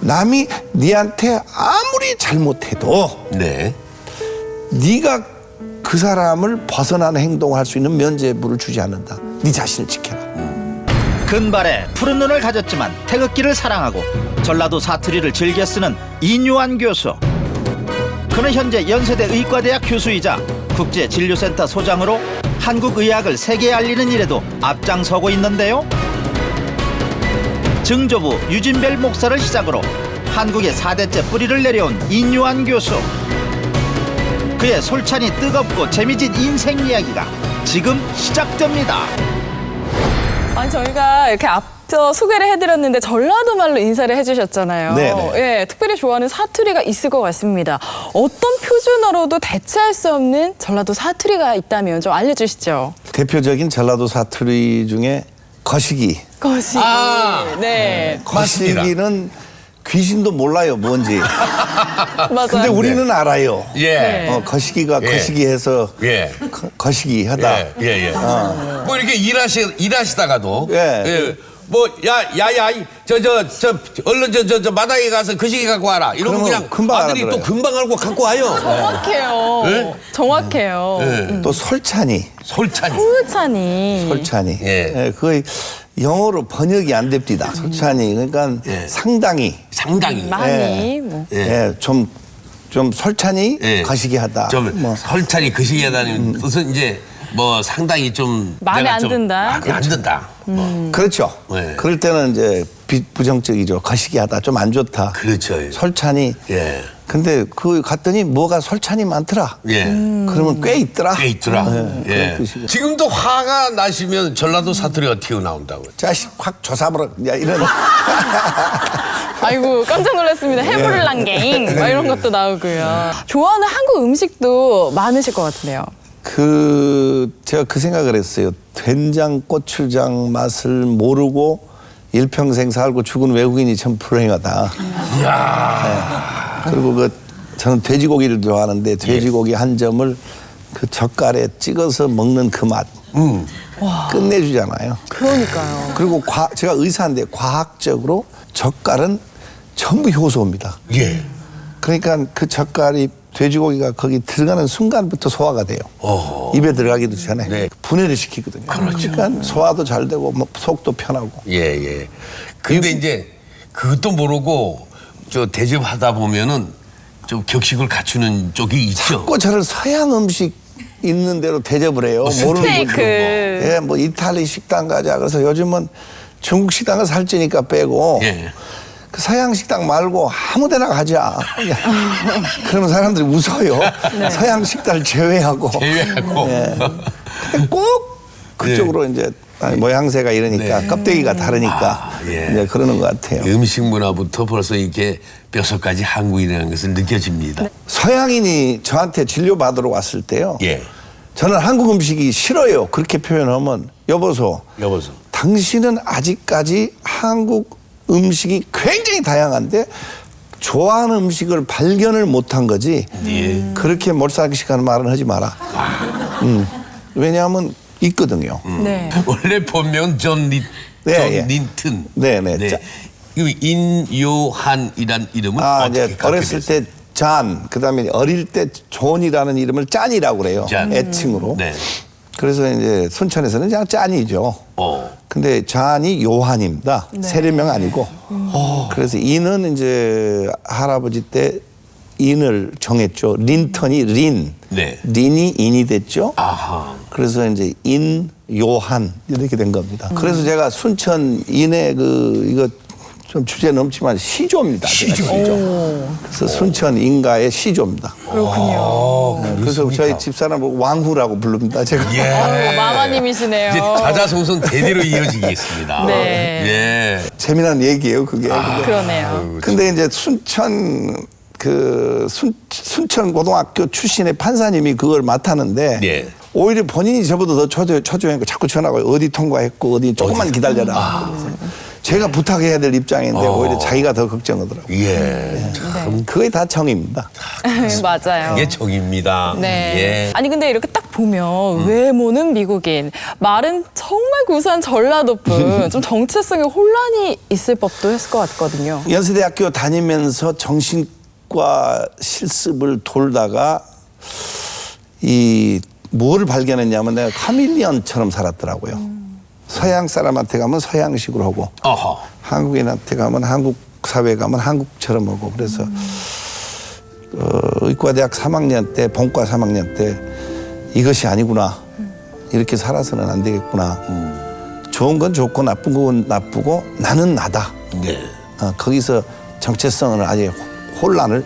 남이 니한테 아무리 잘못해도 네. 네가 그 사람을 벗어나는 행동을 할 수 있는 면죄부를 주지 않는다. 네 자신을 지켜라. 근발에 푸른 눈을 가졌지만 태극기를 사랑하고 전라도 사투리를 즐겨 쓰는 인요한 교수. 그는 현재 연세대 의과대학 교수이자 국제진료센터 소장으로 한국 의학을 세계에 알리는 일에도 앞장서고 있는데요. 증조부 유진별 목사를 시작으로 한국의 4대째 뿌리를 내려온 인요한 교수. 그의 솔찬히 뜨겁고 재미진 인생 이야기가 지금 시작됩니다. 아니 저희가 이렇게 앞서 소개를 해드렸는데 전라도 말로 인사를 해주셨잖아요. 네네. 예, 특별히 좋아하는 사투리가 있을 것 같습니다. 어떤 표준어로도 대체할 수 없는 전라도 사투리가 있다면 좀 알려주시죠. 대표적인 전라도 사투리 중에 거시기. 거시기. 네. 거시기는 귀신도 몰라요, 뭔지. 맞아요. 근데 우리는 알아요. 예. 거시기가 예. 거시기해서 예. 거시기 하다. 예. 예. 뭐 이렇게 일하시다가도. 예. 뭐, 얼른 저 마당에 가서 거시기 갖고 와라. 이러면 그러면 그냥 금방 아들이 알아들어요. 또 금방 알고 갖고 와요. 정확해요. 네? 정확해요. 또 솔찬이. 솔찬이. 솔찬이. 솔찬이. 예. 거의 영어로 번역이 안 됩니다. 솔찬이. 그러니까 예. 상당히. 많이. 뭐. 예. 좀 솔찬히 예. 거시기 하다. 좀 솔찬이 거시기 하다는 뜻은 이제 뭐 상당히 좀 마음에 내가 안 좀 든다. 마음에 안 든다. 뭐. 그렇죠. 네. 그럴 때는 이제 부정적이죠. 거시기 하다. 좀 안 좋다. 그렇죠. 솔찬이. 예. 근데 그 갔더니 뭐가 솔찬이 많더라. 예. 그러면 꽤 있더라. 꽤 있더라. 네, 예. 그런 뜻이죠. 지금도 화가 나시면 전라도 사투리가 튀어나온다고요. 자식 확 조사버려. 야, 이런. 아이고 깜짝 놀랐습니다. 해부를랑갱 막 이런 것도 나오고요. 좋아하는 한국 음식도 많으실 것 같은데요. 제가 그 생각을 했어요. 된장, 고추장 맛을 모르고 일평생 살고 죽은 외국인이 참 불행하다. 이야. 네. 그리고 저는 돼지고기를 좋아하는데 돼지고기 한 점을 그 젓갈에 찍어서 먹는 그 맛. 끝내주잖아요. 그러니까요. 그리고 제가 의사인데 과학적으로 젓갈은 전부 효소입니다. 예. 그러니까 그 젓갈이 돼지고기가 거기 들어가는 순간부터 소화가 돼요. 어허. 입에 들어가기도 전에 네. 분해를 시키거든요. 그러니까 소화도 잘 되고 뭐 속도 편하고. 예. 근데 이제 그것도 모르고 저 대접하다 보면은 좀 격식을 갖추는 쪽이 있죠. 자꾸 저를 서양 음식 있는 대로 대접을 해요. 모르는 스테이크. 거죠. 예, 뭐 이탈리 식당 가자. 그래서 요즘은 중국 식당은 살찌니까 빼고 예. 그 서양 식당 말고 아무 데나 가자. 그러면 사람들이 웃어요. 서양 식당을 제외하고. 예. 근데 꼭 그쪽으로 이제 모양새가 이러니까 네. 껍데기가 다르니까 예. 이제 그러는 것 같아요. 음식 문화부터 벌써 이렇게 뼛속까지 한국인이라는 것을 느껴집니다. 서양인이 저한테 진료받으러 왔을 때요. 예. 저는 한국 음식이 싫어요. 그렇게 표현하면 여보소. 당신은 아직까지 한국 음식이 굉장히 다양한데 좋아하는 음식을 발견을 못한 거지. 예. 그렇게 몰살식하는 말은 하지 마라. 왜냐하면 있거든요. 네. 원래 본명 존 예. 닌튼. 네네. 이 인요한이란 이름은 이제 어떻게 어렸을 때 잔, 그다음에 어릴 때 존이라는 이름을 짠이라고 그래요. 짠. 애칭으로. 네. 그래서 이제 순천에서는 그냥 짠이죠. 근데 잔이 요한입니다. 세례명 아니고. 그래서 인은 이제 할아버지 때 인을 정했죠. 린턴이 린. 네. 린이 인이 됐죠. 아하. 그래서 이제 인, 요한 이렇게 된 겁니다. 그래서 제가 순천 인의 이거 좀 주제 넘지만 시조입니다. 시조. 그래서 순천 인가의 시조입니다. 그렇군요. 그래서 저희 집사람을 왕후라고 부릅니다. 제가. 예. 마마님이시네요. 이제 자자손손 대대로 이어지겠습니다. 네. 예. 재미난 얘기예요, 그게. 그러네요. 근데 이제 순천 고등학교 출신의 판사님이 그걸 맡았는데 예. 오히려 본인이 저보다 더 초조했고 자꾸 전화가 어디 통과했고 어디 조금만 기다려라. 그래서 제가 부탁해야 될 입장인데 오히려 자기가 더 걱정하더라고요. 예. 그게 다 정입니다. 맞아요. 이게 정입니다. 네. 예. 아니 근데 이렇게 딱 보면 외모는 미국인, 말은 정말 구수한 전라도분, 좀 정체성에 혼란이 있을 법도 했을 것 같거든요. 연세대학교 다니면서 정신과 실습을 돌다가 뭐를 발견했냐면 내가 카밀리언처럼 살았더라고요. 서양 사람한테 가면 서양식으로 하고 어허. 한국인한테 가면 한국 사회 가면 한국처럼 하고 그래서 의과대학 3학년 때 본과 3학년 때 이것이 아니구나 이렇게 살아서는 안 되겠구나 좋은 건 좋고 나쁜 건 나쁘고 나는 나다 네. 거기서 정체성을 아예 혼란을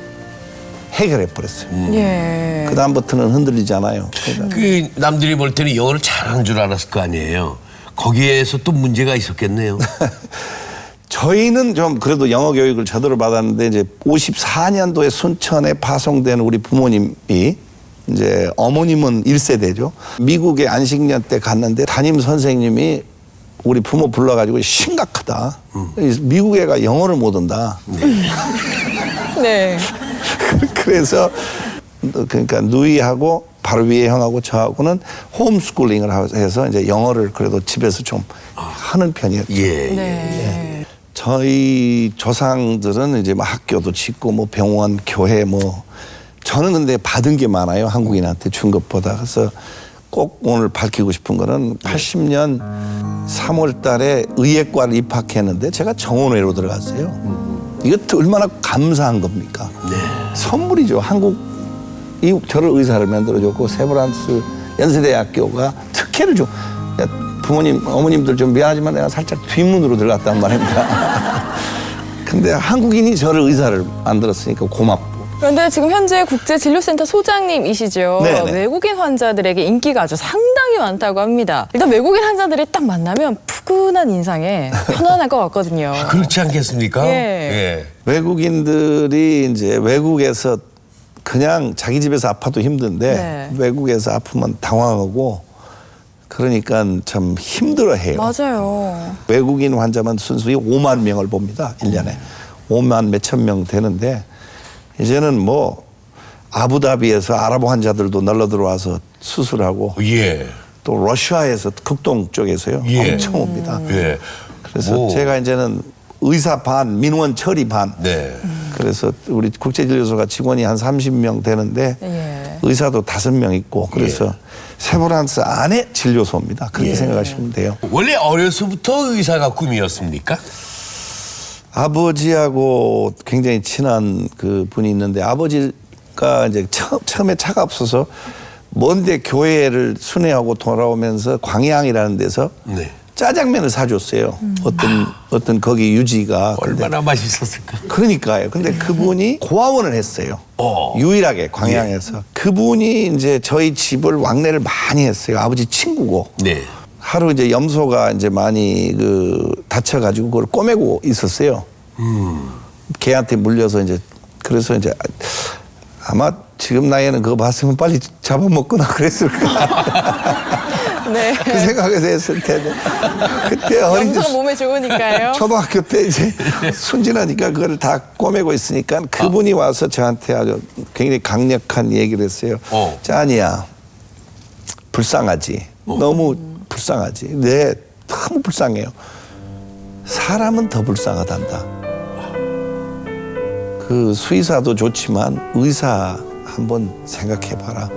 해결해 버렸어요. 예. 그 다음부터는 흔들리지 않아요. 그 남들이 볼 때는 영어를 잘하는 줄 알았을 거 아니에요. 거기에서 또 문제가 있었겠네요. 저희는 좀 그래도 영어 교육을 제대로 받았는데 이제 54년도에 순천에 파송된 우리 부모님이 이제 어머님은 1세대죠. 미국의 안식년 때 갔는데 담임 선생님이 우리 부모 불러가지고 심각하다. 미국 애가 영어를 못 한다. 네. 그래서 그러니까 누이하고 바로 위에 형하고 저하고는 홈스쿨링을 해서 이제 영어를 그래도 집에서 좀 하는 편이었죠. 예. 네. 저희 조상들은 이제 뭐 학교도 짓고 뭐 병원, 교회 뭐 저는 근데 받은 게 많아요. 한국인한테 준 것보다. 그래서 꼭 오늘 밝히고 싶은 거는 80년 3월 달에 의예과를 입학했는데 제가 정원외로 들어갔어요. 이것도 얼마나 감사한 겁니까? 네. 선물이죠. 한국이 저를 의사를 만들어줬고 세브란스 연세대학교가 특혜를 줘. 부모님, 어머님들 좀 미안하지만 내가 살짝 뒷문으로 들어갔단 말입니다. 근데 한국인이 저를 의사를 만들었으니까 고맙고. 그런데 지금 현재 국제진료센터 소장님이시죠. 네네. 외국인 환자들에게 인기가 아주 상당히 많다고 합니다. 일단 외국인 환자들이 딱 만나면 푸근한 인상에 편안할 것 같거든요. 그렇지 않겠습니까? 예. 외국인들이 이제 외국에서 그냥 자기 집에서 아파도 힘든데 네. 외국에서 아프면 당황하고 그러니까 참 힘들어해요. 맞아요. 외국인 환자만 순수히 5만 명을 봅니다. 1년에. 5만 몇천 명 되는데 이제는 뭐 아부다비에서 아랍 환자들도 날라 들어와서 수술하고 예. 또 러시아에서 극동 쪽에서요. 예. 엄청 옵니다. 예. 그래서 오. 제가 이제는 의사 반, 민원 처리 반. 네. 그래서 우리 국제진료소가 직원이 한 30명 되는데 예. 의사도 5명 있고 그래서 세브란스 안에 진료소입니다. 그렇게 생각하시면 돼요. 원래 어려서부터 의사가 꿈이었습니까? 아버지하고 굉장히 친한 그 분이 있는데 아버지가 이제 처음에 차가 없어서 먼데 교회를 순회하고 돌아오면서 광양이라는 데서 네. 짜장면을 사줬어요. 어떤 거기 유지가. 얼마나 맛있었을까? 그러니까요. 근데 그분이 고아원을 했어요. 유일하게 광양에서. 그분이 이제 저희 집을 왕래를 많이 했어요. 아버지 친구고. 네. 하루 이제 염소가 이제 많이 다쳐가지고 그걸 꼬매고 있었어요. 개한테 물려서 이제 그래서 이제 아마 지금 나이에는 그거 봤으면 빨리 잡아먹거나 그랬을 거야. 네. 그 생각에서 했을 텐데 그때 어린 염소가 몸에 좋으니까요. 초등학교 때 이제 순진하니까 그거를 다 꼬매고 있으니까 그분이 와서 저한테 아주 굉장히 강력한 얘기를 했어요. 짠이야 불쌍하지. 너무 불쌍하지. 네, 너무 불쌍해요. 사람은 더 불쌍하단다. 그 수의사도 좋지만 의사 한번 생각해봐라.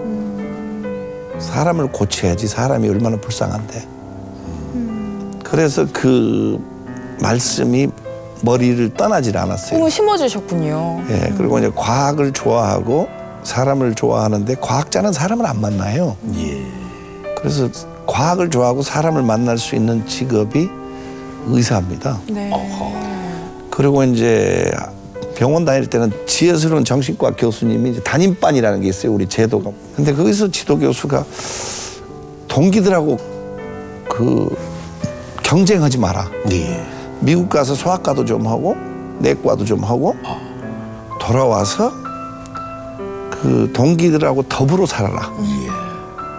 사람을 고쳐야지 사람이 얼마나 불쌍한데. 그래서 그 말씀이 머리를 떠나질 않았어요. 꿈을 심어주셨군요. 예, 그리고 이제 과학을 좋아하고 사람을 좋아하는데 과학자는 사람을 안 만나요. 예. 그래서 과학을 좋아하고 사람을 만날 수 있는 직업이 의사입니다. 네. 그리고 이제 병원 다닐 때는 지혜스러운 정신과 교수님이 이제 담임반이라는 게 있어요. 우리 제도가. 근데 거기서 지도 교수가 동기들하고 경쟁하지 마라. 네. 미국 가서 소아과도 좀 하고 내과도 좀 하고 돌아와서 그 동기들하고 더불어 살아라.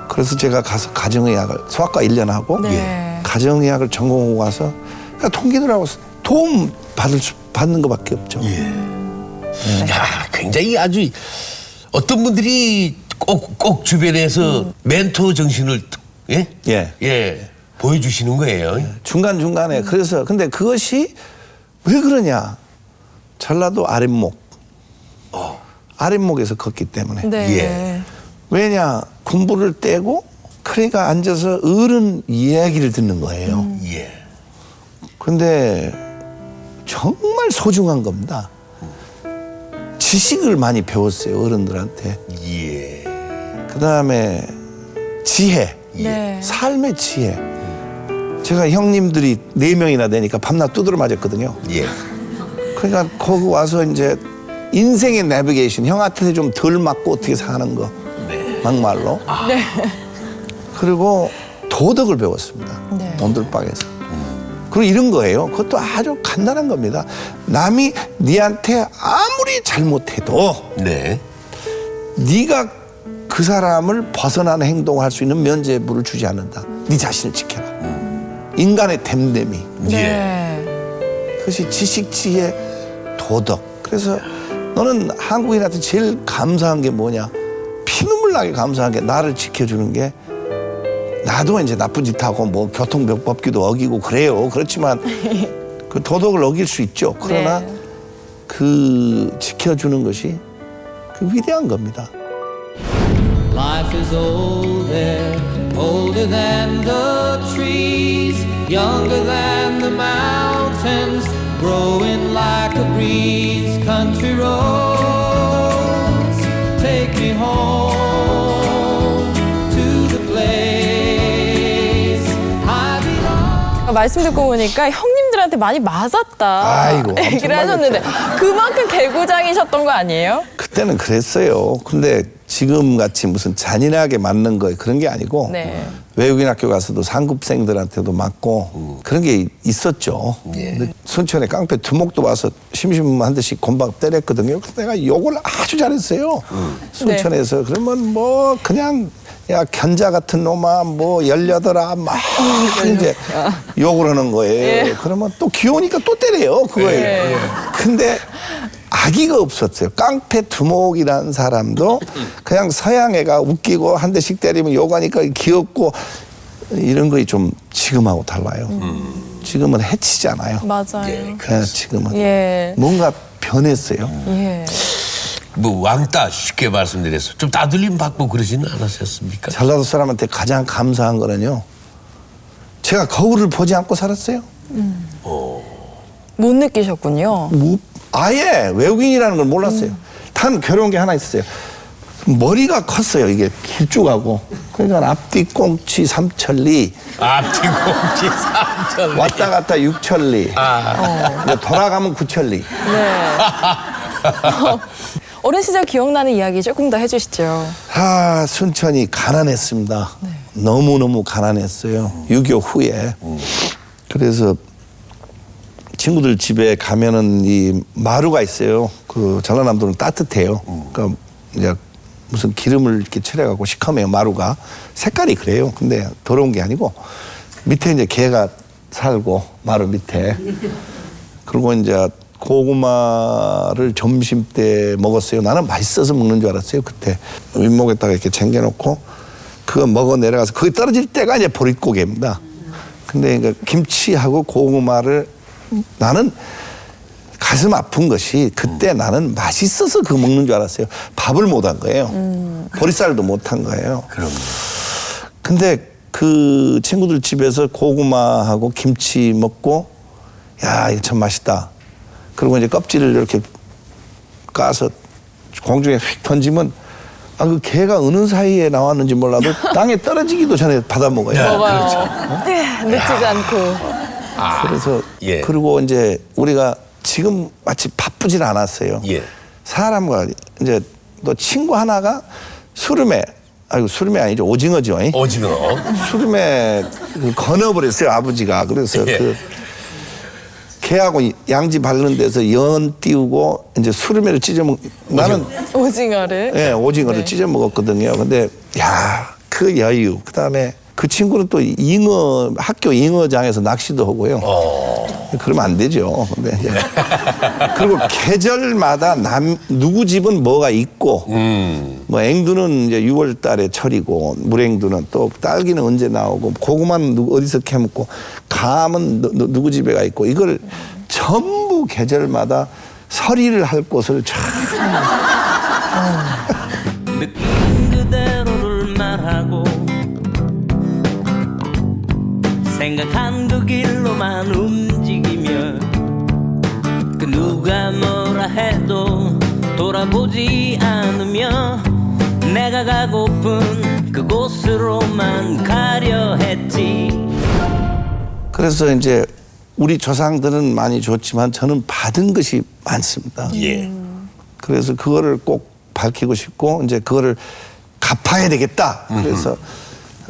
그래서 제가 가서 가정의학을 소아과 1년 하고 네. 가정의학을 전공하고 와서 그러니까 동기들하고 도움 받는 것밖에 없죠. 예. 야, 굉장히 아주 어떤 분들이 꼭 주변에서 멘토 정신을 예? 예. 예. 보여주시는 거예요. 중간중간에. 그래서 근데 그것이 왜 그러냐. 전라도 아랫목. 아랫목에서 컸기 때문에. 네. 예. 왜냐. 군부를 떼고 그러니까 앉아서 어른 이야기를 듣는 거예요. 예. 근데 정말 소중한 겁니다. 지식을 많이 배웠어요. 어른들한테. 예. 그다음에 지혜. 네. 삶의 지혜. 제가 형님들이 4명이나 되니까 밤낮 두드려 맞았거든요. 예. 그러니까 거기 와서 이제 인생의 내비게이션, 형한테 좀 덜 맞고 어떻게 사는 거. 네. 막말로. 네. 그리고 도덕을 배웠습니다. 네. 온돌방에서. 그리고 이런 거예요. 그것도 아주 간단한 겁니다. 남이 니한테 아무리 잘못해도 네. 네가 그 사람을 벗어나는 행동을 할 수 있는 면죄부를 주지 않는다. 네 자신을 지켜라. 인간의 됨됨이. 네. 그것이 지식, 지혜, 도덕. 그래서 너는 한국인한테 제일 감사한 게 뭐냐. 피눈물 나게 감사한 게 나를 지켜주는 게 나도 이제 나쁜 짓 하고 뭐 교통법규도 어기고 그래요. 그렇지만 그 도덕을 어길 수 있죠. 그러나 네. 그 지켜주는 것이 그 위대한 겁니다. Life is older, older than the trees, younger than the mountains, growing like a breeze. Country roads, take me home to the place I belong. 말씀 듣고 보니까 형님들한테 많이 맞았다. 아이고, 엄청 얘기를 하셨는데 그만큼 개구장이셨던 거 아니에요? 그때는 그랬어요. 근데 지금 같이 무슨 잔인하게 맞는 거 그런 게 아니고 네. 외국인 학교 가서도 상급생들한테도 맞고 그런 게 있었죠. 근데 순천에 깡패 두목도 와서 심심한 듯이 곤박 때렸거든요. 그래서 내가 욕을 아주 잘했어요. 순천에서. 그러면 뭐 그냥 야 견자 같은 놈아 뭐 18아 막 이제 욕을 하는 거예요. 그러면 또 귀여우니까 또 때려요. 그거예요. 근데 악의가 없었어요. 깡패 두목이라는 사람도 그냥 서양 애가 웃기고 한 대씩 때리면 욕하니까 귀엽고 이런 거이 좀 지금하고 달라요. 지금은 해치잖아요. 맞아요. 네, 지금은 예. 뭔가 변했어요. 예. 뭐 왕따 쉽게 말씀드려서 좀 따돌림 받고 그러지는 않으셨습니까? 전라도 사람한테 가장 감사한 거는요. 제가 거울을 보지 않고 살았어요. 못 느끼셨군요. 아예 외국인이라는 걸 몰랐어요. 단 괴로운 게 하나 있었어요. 머리가 컸어요. 이게 길쭉하고. 그러니까 앞뒤 꽁치 3천리, 앞뒤공치 3천. 왔다 갔다 6천리, 돌아가면 9천리. 네. 어린 시절 기억나는 이야기 조금 더 해주시죠. 아, 순천이 가난했습니다. 너무너무 가난했어요. 6.25 후에. 그래서 친구들 집에 가면은 이 마루가 있어요. 그 전라남도는 따뜻해요. 그러니까 이제 무슨 기름을 이렇게 칠해갖고 시커매요, 마루가. 색깔이 그래요. 근데 더러운 게 아니고 밑에 이제 개가 살고 마루 밑에. 그리고 이제 고구마를 점심 때 먹었어요. 나는 맛있어서 먹는 줄 알았어요. 그때 윗목에다가 이렇게 챙겨놓고 그거 먹어 내려가서 거기 떨어질 때가 이제 보릿고개입니다. 근데 그러니까 김치하고 고구마를 나는 가슴 아픈 것이 그때 나는 맛있어서 그거 먹는 줄 알았어요. 밥을 못 한 거예요. 보리쌀도 못 한 거예요. 그럼. 근데 그 친구들 집에서 고구마하고 김치 먹고 야, 이거 참 맛있다. 그리고 이제 껍질을 이렇게 까서 공중에 휙 던지면 아, 그 개가 어느 사이에 나왔는지 몰라도 땅에 떨어지기도 전에 받아 먹어요. 먹어요. 네, 늦지 않고. 그래서 예. 그리고 이제 우리가 지금 마치 바쁘진 않았어요. 예. 사람과 이제 또 친구 하나가 수름에 아이고 수름이 아니죠 오징어죠. 오징어. 수름에 건어버렸어요 아버지가. 그래서 예. 그 개하고 양지 바르는 데서 연 띄우고 이제 수름에를 찢어 먹. 나는 오징어를. 예 오징어를 네. 찢어 먹었거든요. 근데 야 그 여유 그다음에 그 친구는 또 학교 잉어장에서 낚시도 하고요. 그러면 안 되죠. 근데 이제 그리고 계절마다 누구 집은 뭐가 있고, 뭐 앵두는 이제 6월 달에 철이고, 물앵두는 또 딸기는 언제 나오고, 고구마는 어디서 캐먹고, 감은 누구 집에가 있고, 이걸 전부 계절마다 서리를 할 곳을 참. 느낀 그대로를 말하고 생각한 그 길로만 움직이며 그 누가 뭐라 해도 돌아보지 않으며 내가 가고픈 그곳으로만 가려 했지. 그래서 이제 우리 조상들은 많이 줬지만 저는 받은 것이 많습니다. 예. 그래서 그거를 꼭 밝히고 싶고 이제 그거를 갚아야 되겠다. 그래서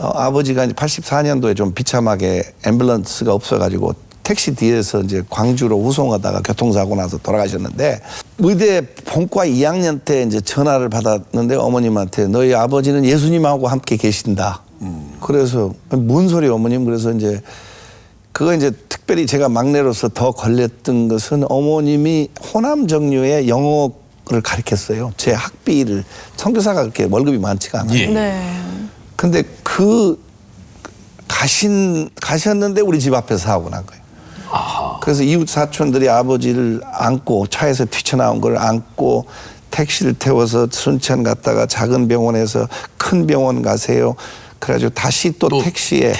아버지가 이제 84년도에 좀 비참하게 앰뷸런스가 없어가지고 택시 뒤에서 이제 광주로 후송하다가 교통사고 나서 돌아가셨는데 의대 본과 2학년 때 이제 전화를 받았는데 어머님한테 너희 아버지는 예수님하고 함께 계신다. 그래서 뭔 소리 어머님? 그래서 이제 그거 이제 특별히 제가 막내로서 더 걸렸던 것은 어머님이 호남 정유의 영어를 가르쳤어요. 제 학비를 선교사가 그렇게 월급이 많지가 않아요. 예. 네. 근데 가셨는데 우리 집 앞에서 사고 난 거예요. 그래서 이웃 사촌들이 아버지를 안고 차에서 뛰쳐나온 걸 안고 택시를 태워서 순천 갔다가 작은 병원에서 큰 병원 가세요. 그래가지고 다시 또 택시에.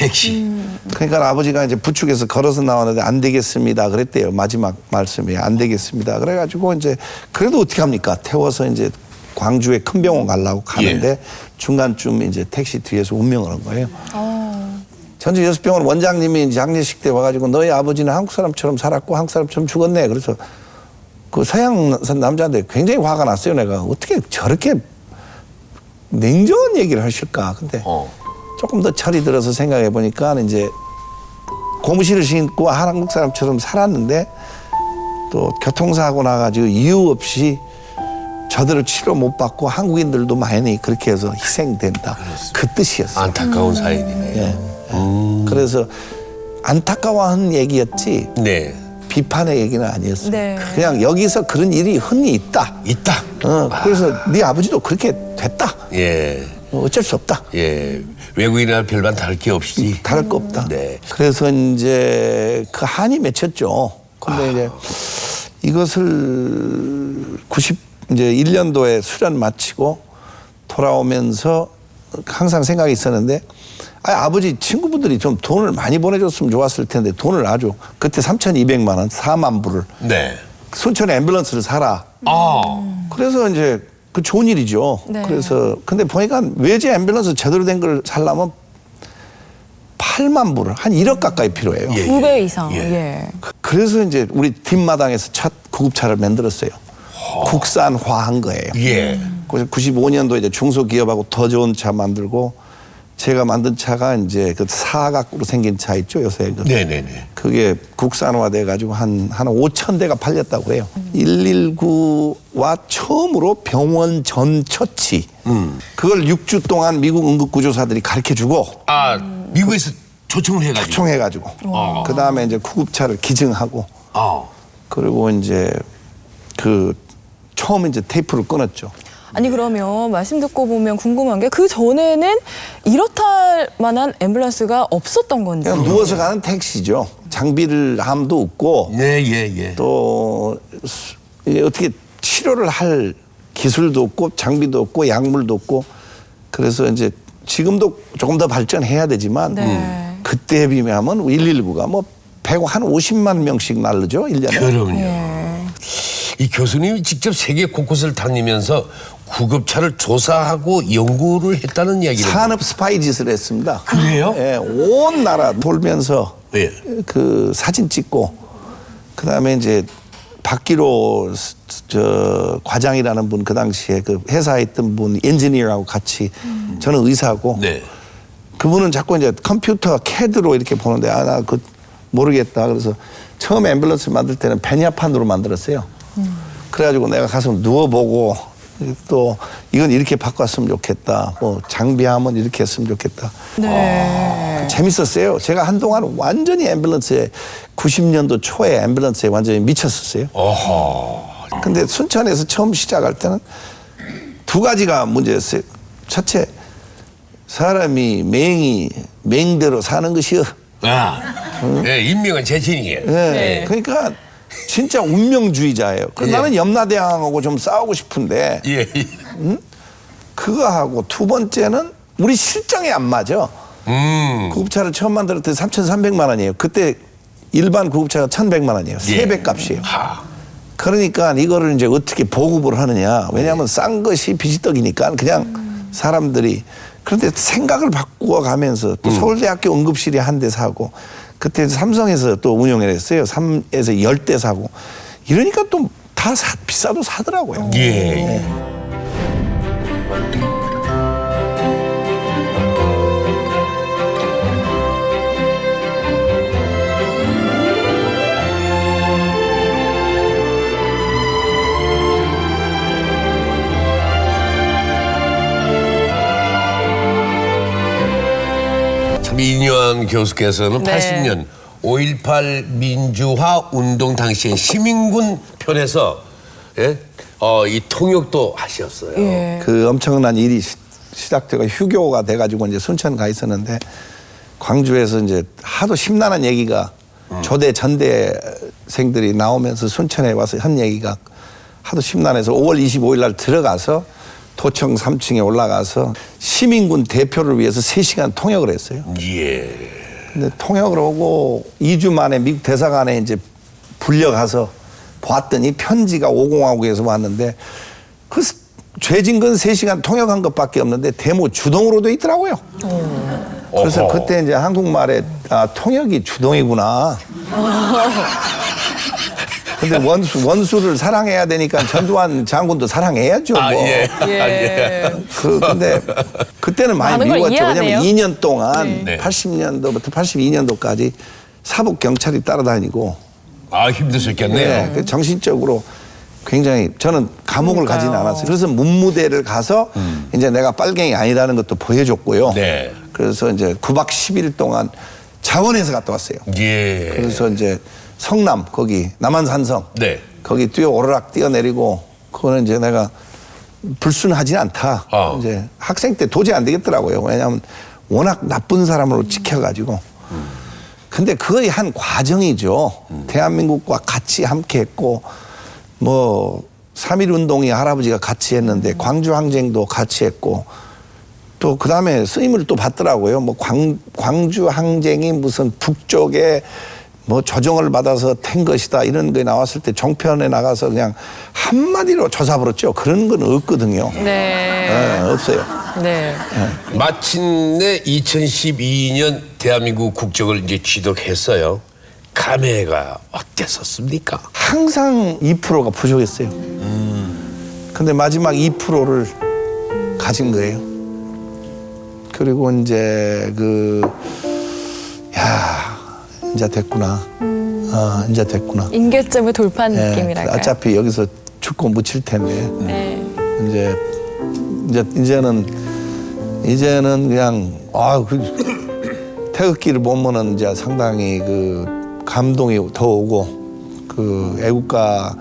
그러니까 아버지가 이제 부축해서 걸어서 나왔는데 안 되겠습니다. 그랬대요. 마지막 말씀이 안 되겠습니다. 그래가지고 이제 그래도 어떻게 합니까? 태워서 이제 광주에 큰 병원 가려고 가는데 중간쯤 이제 택시 뒤에서 운명을 한 거예요. 전주 여수병원 원장님이 이제 장례식 때 와가지고 너희 아버지는 한국 사람처럼 살았고 한국 사람처럼 죽었네. 그래서 그 서양 남자한테 굉장히 화가 났어요. 내가 어떻게 저렇게 냉정한 얘기를 하실까. 근데 조금 더 철이 들어서 생각해 보니까 이제 고무신을 신고 한국 사람처럼 살았는데 또 교통사고 나가지고 이유 없이 저들을 치료 못 받고 한국인들도 많이 그렇게 해서 희생된다. 그 뜻이었어요. 안타까운 사연이네요. 예. 그래서 안타까워하는 얘기였지 네. 비판의 얘기는 아니었어요. 네. 그냥 여기서 그런 일이 흔히 있다. 있다. 그래서 네 아버지도 그렇게 됐다. 예. 어쩔 수 없다. 예. 외국인이나 별반 다를 게 없이. 다를 거 없다. 네. 그래서 이제 그 한이 맺혔죠. 근데 이제 이것을 이제 1년도에 수련 마치고 돌아오면서 항상 생각이 있었는데 아버지 친구분들이 좀 돈을 많이 보내줬으면 좋았을 텐데 돈을 아주 그때 3,200만 원 4만 불을 네. 순천에 앰뷸런스를 사라. 그래서 이제 그 좋은 일이죠. 네. 그래서 근데 보니까 외제 앰뷸런스 제대로 된 걸 살려면 8만 불을 한 1억 가까이 필요해요. 예. 2배 이상. 예. 예. 그래서 이제 우리 뒷마당에서 첫 구급차를 만들었어요. 국산화한 거예요. 예. 95년도에 이제 중소기업하고 더 좋은 차 만들고 제가 만든 차가 이제 그 사각으로 생긴 차 있죠, 요새. 네네네. 그게 국산화돼 가지고 한 5,000대가 팔렸다고 해요. 119와 처음으로 병원 전 처치. 그걸 6주 동안 미국 응급구조사들이 가르쳐 주고. 미국에서 초청을 해가지고. 초청해가지고. 그 다음에 이제 구급차를 기증하고. 그리고 이제 처음 이제 테이프를 끊었죠. 아니 그러면 말씀 듣고 보면 궁금한 게 그 전에는 이렇다 할 만한 앰뷸런스가 없었던 건지. 그냥 누워서 가는 택시죠. 장비를 함도 없고. 예. 또 이게 어떻게 치료를 할 기술도 없고 장비도 없고 약물도 없고 그래서 이제 지금도 조금 더 발전해야 되지만 네. 그때에 비하면 119가 뭐 한 50만 명씩 날르죠 1년에. 그럼요. 이 교수님이 직접 세계 곳곳을 다니면서 구급차를 조사하고 연구를 했다는 이야기를. 산업 스파이 짓을 했습니다. 그래요? 예, 온 나라 돌면서 예. 그 사진 찍고 그다음에 이제 박기로 과장이라는 분 그 당시에 그 회사에 있던 분 엔지니어하고 같이 저는 의사고 네. 그분은 자꾸 이제 컴퓨터 CAD로 이렇게 보는데 나 그 모르겠다. 그래서 처음 앰뷸런스 만들 때는 베냐판으로 만들었어요. 그래가지고 내가 가서 누워보고 또 이건 이렇게 바꿨으면 좋겠다. 뭐 장비하면 이렇게 했으면 좋겠다. 네. 재밌었어요. 제가 한동안 완전히 앰뷸런스에 90년도 초에 앰뷸런스에 완전히 미쳤었어요. 어허. 근데 순천에서 처음 시작할 때는 두 가지가 문제였어요. 첫째, 사람이 맹대로 사는 것이요. 아, 네, 인명은 제친이에요. 네. 그러니까 진짜 운명주의자예요. 그래서 예. 나는 염라대왕하고 좀 싸우고 싶은데 예. 그거 하고 두 번째는 우리 실정에 안 맞아. 구급차를 처음 만들 때 3,300만 원이에요. 그때 일반 구급차가 1,100만 원이에요. 예. 3배 값이에요. 하. 그러니까 이거를 이제 어떻게 보급을 하느냐. 왜냐하면 싼 것이 비지떡이니까 그냥 사람들이. 그런데 생각을 바꾸어 가면서 또 서울대학교 응급실이 한 대 사고 그때 삼성에서 또 운영을 했어요. 3에서 10대 사고. 이러니까 또 다 비싸도 사더라고요. 예. 참 이인yo한 교수께서는 네. 80년 5.18 민주화 운동 당시에 시민군 편에서 예? 이 통역도 하셨어요. 예. 그 엄청난 일이 시작되고 휴교가 돼가지고 이제 순천 가 있었는데 광주에서 이제 하도 심란한 얘기가 조대 전대생들이 나오면서 순천에 와서 한 얘기가 하도 심란해서 5월 25일 날 들어가서 도청 3층에 올라가서 시민군 대표를 위해서 3시간 통역을 했어요. 예. 근데 통역을 오고 2주 만에 미국 대사관에 이제 불려가서 봤더니 편지가 5공화국에서 왔는데 그 죄진 건 3시간 통역한 것밖에 없는데 데모 주동으로 돼 있더라고요. 그래서 어허. 그때 이제 한국말에 통역이 주동이구나. 근데 원수를 사랑해야 되니까 전두환 장군도 사랑해야죠. 아, 뭐. 예. 예. 근데 그때는 많이 많은 걸 미웠죠. 왜냐면 이해하네요. 2년 동안 네. 80년도부터 82년도까지 사복 경찰이 따라다니고 아, 힘드셨겠네요. 네, 그 정신적으로 굉장히 저는 감옥을 그러니까요. 가지는 않았어요. 그래서 문무대를 가서 이제 내가 빨갱이 아니라는 것도 보여줬고요. 네. 그래서 이제 9박 10일 동안 자원에서 갔다 왔어요. 예. 그래서 이제 성남 거기 남한산성 네. 거기 오르락 뛰어내리고 그거는 이제 내가 불순하지 않다. 이제 학생 때 도저히 안 되겠더라고요. 왜냐하면 워낙 나쁜 사람으로 찍혀가지고. 근데 그거의 한 과정이죠. 대한민국과 같이 함께했고 뭐 3.1 운동이 할아버지가 같이 했는데 광주 항쟁도 같이 했고 또 그다음에 쓰임을 또 받더라고요. 뭐 광주 항쟁이 무슨 북쪽에 뭐 조정을 받아서 텐 것이다 이런 게 나왔을 때 종편에 나가서 그냥 한마디로 조사부렸죠. 그런 건 없거든요. 네. 네, 없어요. 네. 마침내 2012년 대한민국 국적을 이제 취득했어요. 감회가 어땠었습니까? 항상 2%가 부족했어요. 근데 마지막 2%를 가진 거예요. 그리고 이제 이제 됐구나. 이제 됐구나. 인계점을 돌파한 예, 느낌이랄까요? 어차피 여기서 죽고 묻힐 텐데. 네. 이제는 그냥 태극기를 보면은 이제 상당히 감동이 더 오고 애국가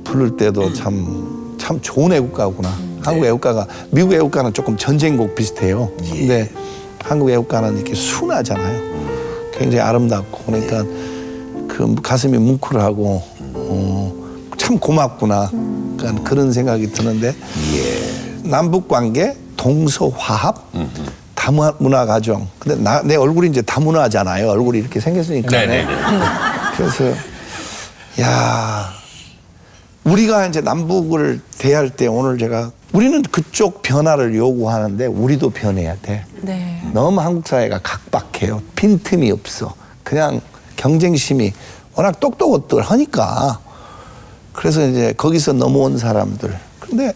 부를 때도 참 좋은 애국가구나. 한국 애국가가 미국 애국가는 조금 전쟁곡 비슷해요. 근데 한국 애국가는 이렇게 순하잖아요. 굉장히 아름답고 그러니까 가슴이 뭉클하고 참 고맙구나. 그러니까 그런 생각이 드는데 남북 관계 동서화합 다문화 가정. 근데 내 얼굴이 이제 다문화잖아요. 얼굴이 이렇게 생겼으니까. 네네네. 그래서 우리가 이제 남북을 대할 때 오늘 우리는 그쪽 변화를 요구하는데 우리도 변해야 돼. 네. 너무 한국 사회가 각박해요. 빈틈이 없어. 그냥 경쟁심이 워낙 똑똑ot들 하니까. 그래서 이제 거기서 넘어온 사람들. 근데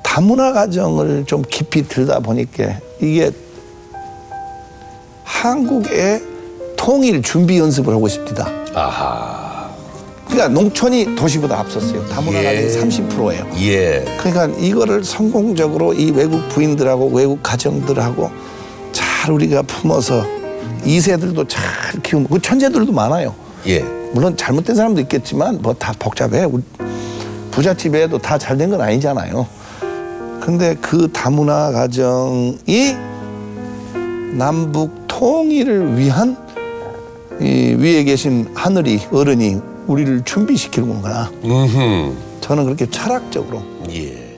다문화 가정을 좀 깊이 들다 보니까 이게 한국의 통일 준비 연습을 하고 싶다. 아하. 그러니까 농촌이 도시보다 앞섰어요. 다문화 가정이 30%예요. 예. 그러니까 이거를 성공적으로 이 외국 부인들하고 외국 가정들하고 잘 우리가 품어서 2세들도 잘 키우고 그 천재들도 많아요. 예. 물론 잘못된 사람도 있겠지만 뭐 다 복잡해. 부잣집에도 다 잘 된 건 아니잖아요. 근데 그 다문화 가정이 남북 통일을 위한 이 위에 계신 하늘이 어른이 우리를 준비시키는 건가. 저는 그렇게 철학적으로 예.